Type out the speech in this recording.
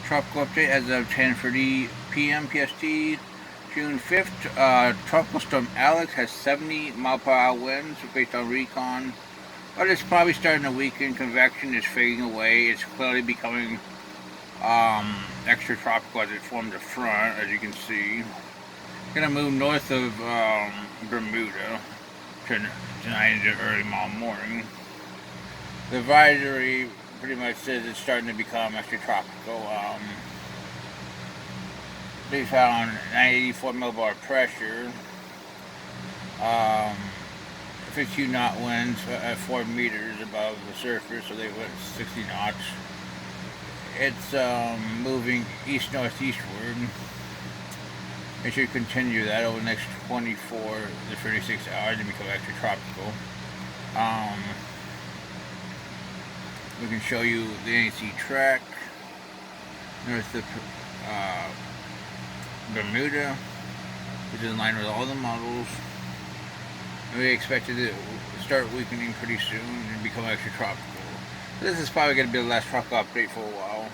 Tropical update as of 10:30 p.m. PST, June 5th. Tropical storm Alex has 70 mile per hour winds based on recon, but it's probably starting to weaken. Convection is fading away. It's clearly becoming extra tropical as it forms a front, as you can see. Gonna move north of Bermuda tonight into early tomorrow morning. The advisory pretty much says it's starting to become extra tropical. They found 984 millibar pressure, um, 52 knot winds at 4 meters above the surface, so they went 60 knots. It's moving east northeastward. It should continue that over the next 24 to 36 hours and become extra tropical. We can show you the NEC track north of Bermuda, which is in line with all the models. And we expect it to start weakening pretty soon and become extra tropical. So this is probably going to be the last tropical update for a while.